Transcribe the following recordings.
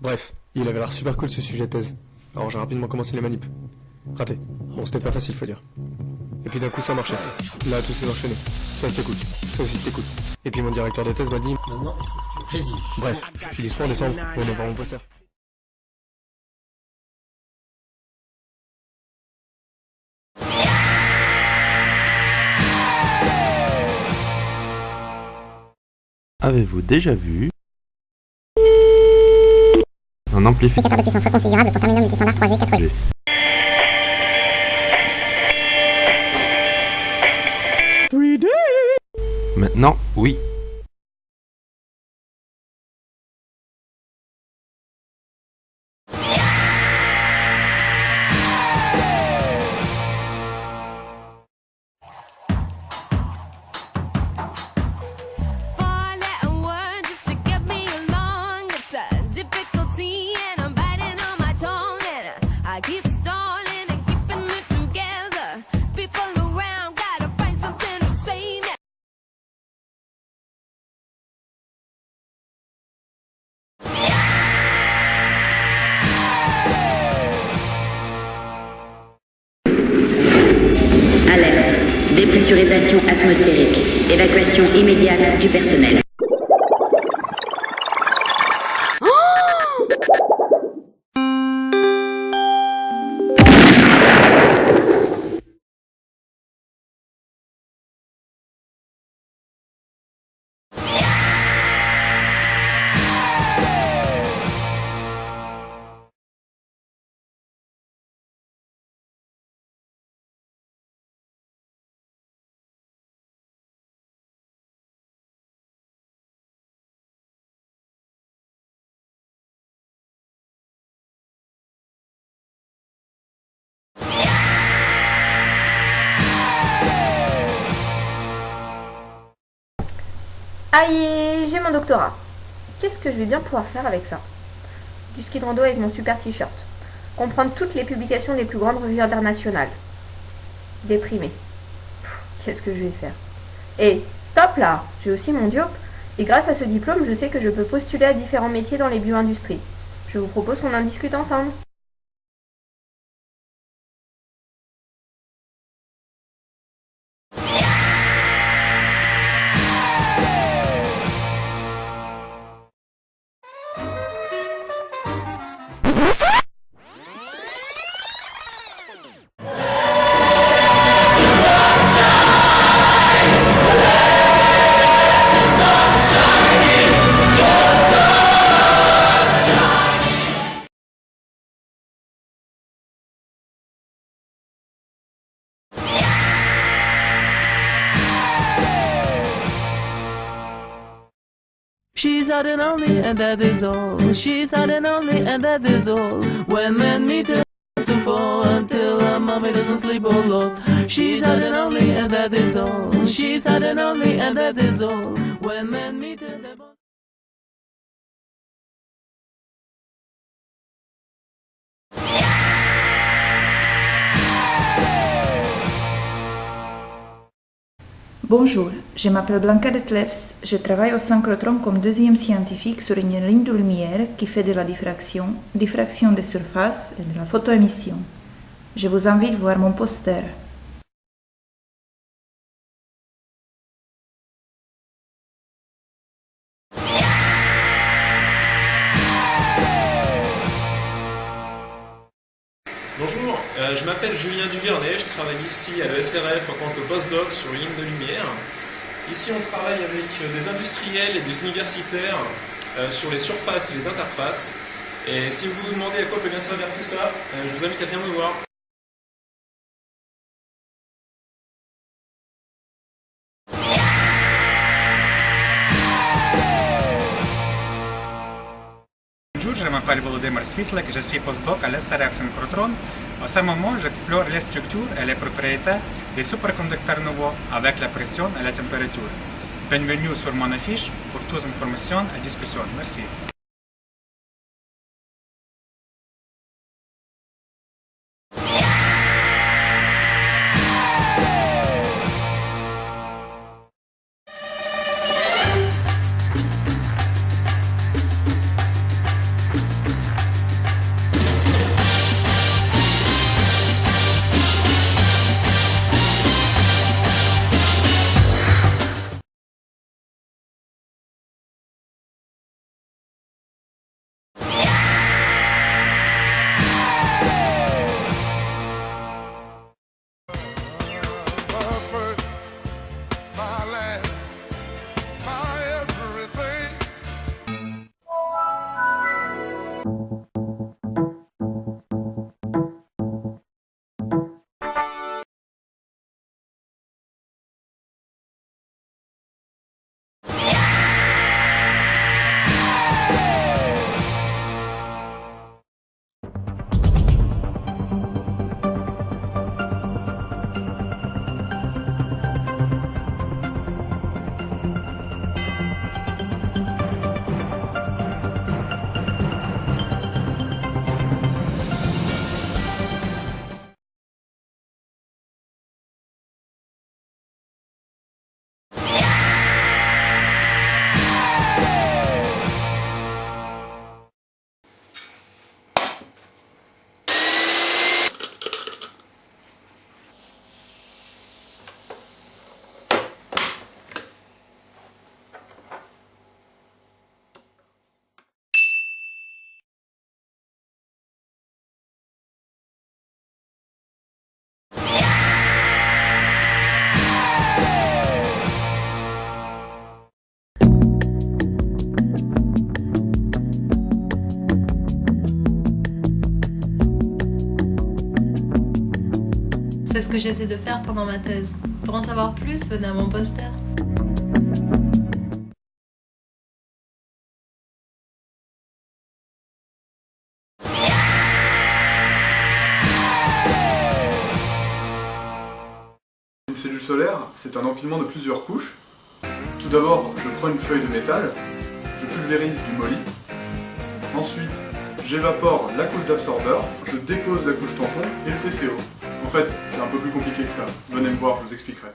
Bref, il avait l'air super cool ce sujet de thèse. Alors j'ai rapidement commencé les manips. Raté. Bon, c'était pas facile, faut dire. Et puis d'un coup ça marchait. Là, tout s'est enchaîné. Ça c'était cool. Ça aussi c'était cool. Et puis mon directeur de thèse m'a dit... Maintenant, il faut que tu rédiges. Bref, dispo en décembre, on va voir mon poster. Avez-vous déjà vu un amplificateur de puissance reconfigurable pour terminal multistandard 3G 4G. Maintenant, oui. Alerte. Dépressurisation atmosphérique. Évacuation immédiate du personnel. Aïe, j'ai mon doctorat. Qu'est-ce que je vais bien pouvoir faire avec ça? Du ski de rando avec mon super t-shirt. Comprendre toutes les publications des plus grandes revues internationales. Déprimé. Qu'est-ce que je vais faire? Et stop là, j'ai aussi mon diop. Et grâce à ce diplôme, je sais que je peux postuler à différents métiers dans les bio-industries. Je vous propose qu'on en discute ensemble. She's hot and only, and that is all. She's hot and only, and that is all. When men meet her to fall until her mommy doesn't sleep a lot. She's hot and only, and that is all. She's hot and only, and that is all. When men meet her, they're both... Bonjour, je m'appelle Blanca Detlefs, je travaille au synchrotron comme deuxième scientifique sur une ligne de lumière qui fait de la diffraction, diffraction des surfaces et de la photoémission. Je vous invite à voir mon poster. Bonjour, je m'appelle Julien Duvernay, je travaille ici à l'ESRF en tant que postdoc sur une ligne de lumière. Ici on travaille avec des industriels et des universitaires sur les surfaces et les interfaces. Et si vous vous demandez à quoi peut bien servir tout ça, je vous invite à venir me voir. Bonjour, je m'appelle Volodymyr Svitlak, je suis postdoc à l'SRF Synchrotron. En ce moment, j'explore les structures et les propriétés des superconducteurs nouveaux avec la pression et la température. Bienvenue sur mon affiche pour toutes informations et discussions. Merci. que j'essaie de faire pendant ma thèse. Pour en savoir plus, venez à mon poster. Une cellule solaire, c'est un empilement de plusieurs couches. Tout d'abord, je prends une feuille de métal, je pulvérise du molly. Ensuite, j'évapore la couche d'absorbeur, je dépose la couche tampon et le TCO. En fait, c'est un peu plus compliqué que ça. Venez me voir, je vous expliquerai.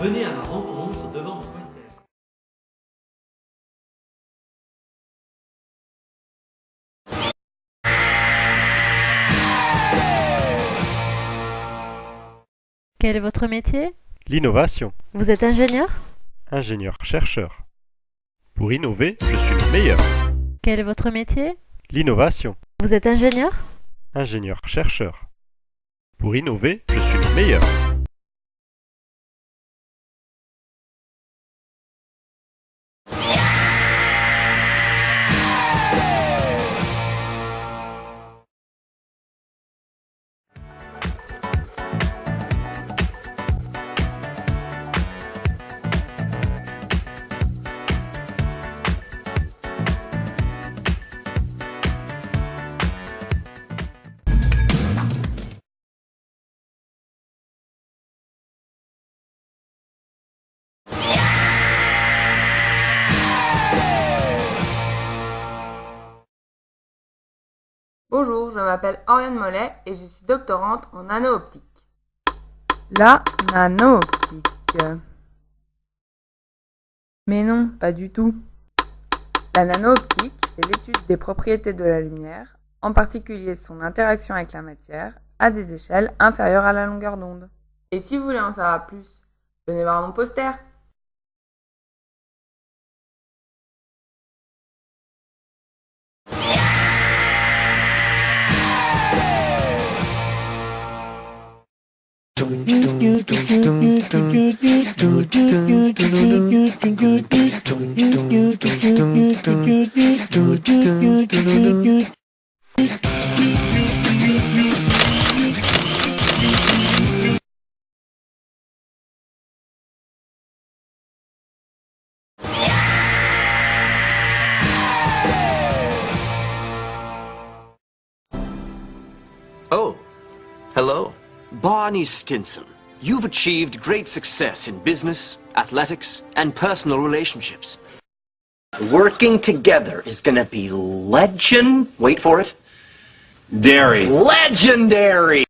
Venez à ma rencontre devant mon poster. Quel est votre métier? L'innovation. Vous êtes ingénieur? Ingénieur-chercheur. Pour innover, je suis le meilleur. Quel est votre métier? L'innovation. Vous êtes ingénieur? Ingénieur-chercheur. Pour innover, je suis le meilleur. Bonjour, je m'appelle Oriane Mollet et je suis doctorante en nano-optique. La nano-optique. Mais non, pas du tout. La nano-optique, c'est l'étude des propriétés de la lumière, en particulier son interaction avec la matière, à des échelles inférieures à la longueur d'onde. Et si vous voulez en savoir plus, venez voir mon poster. Oh, hello. Barney Stinson. You've achieved great success in business, athletics, and personal relationships. Working together is gonna be wait for it. Legendary!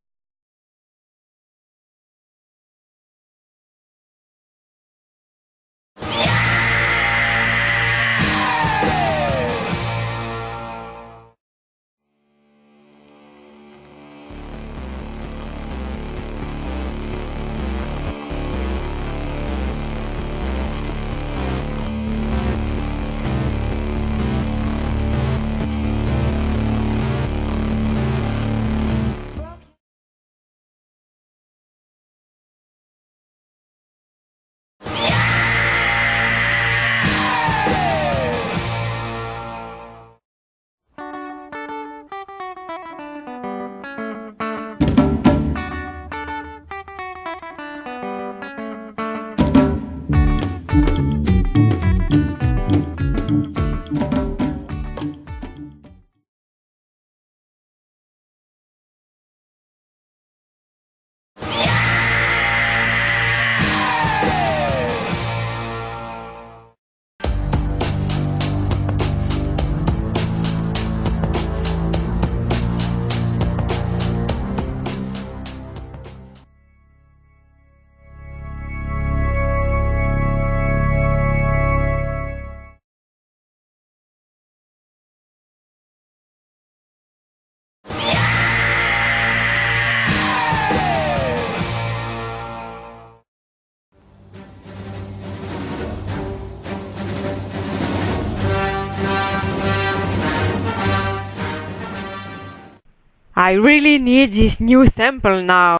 I really need this new sample now.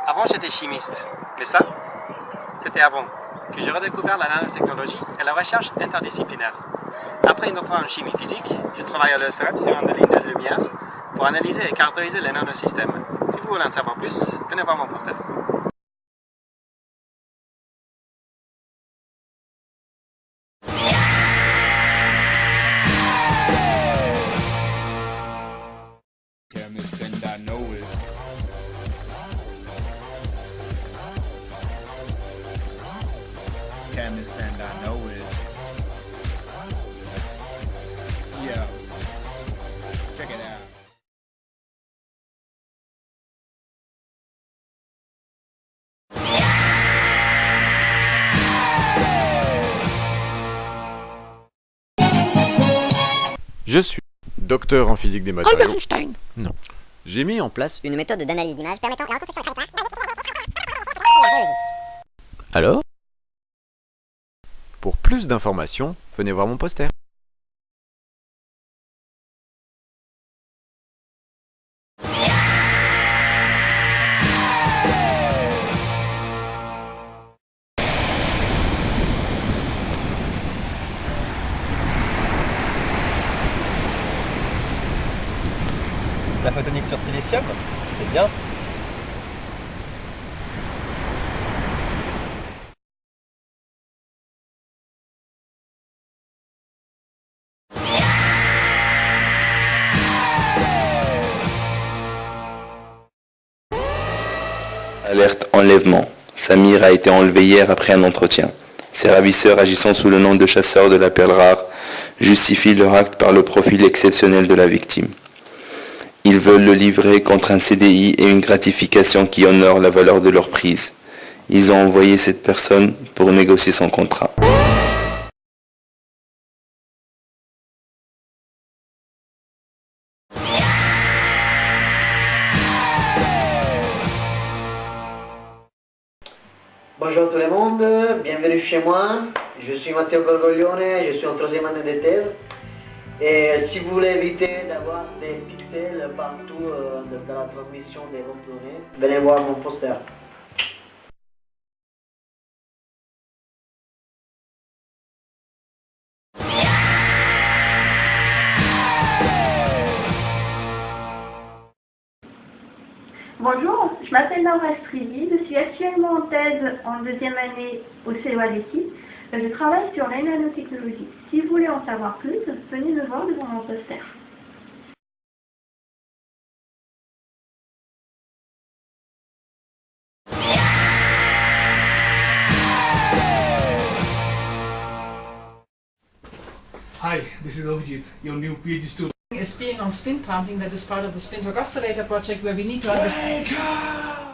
Avant, j'étais chimiste, mais ça, c'était avant que j'ai redécouvert la nanotechnologie et la recherche interdisciplinaire. Après une doctorat en chimie physique, je travaille à l'ESREF sur une ligne de lumière pour analyser et caractériser les nanosystèmes. Si vous voulez en savoir plus, venez voir mon poster. Chemist and I know it. Yeah. Check it out. Je suis docteur en physique des matériaux. Albert Einstein. Non. J'ai mis en place Une méthode d'analyse d'image permettant la reconstruction de Alors Pour plus d'informations, venez voir mon poster. La photonique sur silicium, c'est bien. Alerte enlèvement. Samir a été enlevé hier après un entretien. Ses ravisseurs agissant sous le nom de chasseurs de la perle rare justifient leur acte par le profil exceptionnel de la victime. Ils veulent le livrer contre un CDI et une gratification qui honore la valeur de leur prise. Ils ont envoyé cette personne pour négocier son contrat. Bonjour tout le monde, bienvenue chez moi. Je suis Matteo Gorgoglione, je suis en troisième année de thèse. Et si vous voulez éviter d'avoir des pixels partout dans la transmission des vos données, venez voir mon poster. Bonjour, je m'appelle Laura Strilly, je suis actuellement en thèse en deuxième année au CEA d'Équipe. Je travaille sur les nanotechnologies. Si vous voulez en savoir plus, venez me voir devant mon poster. Hi, this is Avijit, your new PhD student. Is being on spin pumping, that is part of the spin torque oscillator project where we need to understand. Wake up!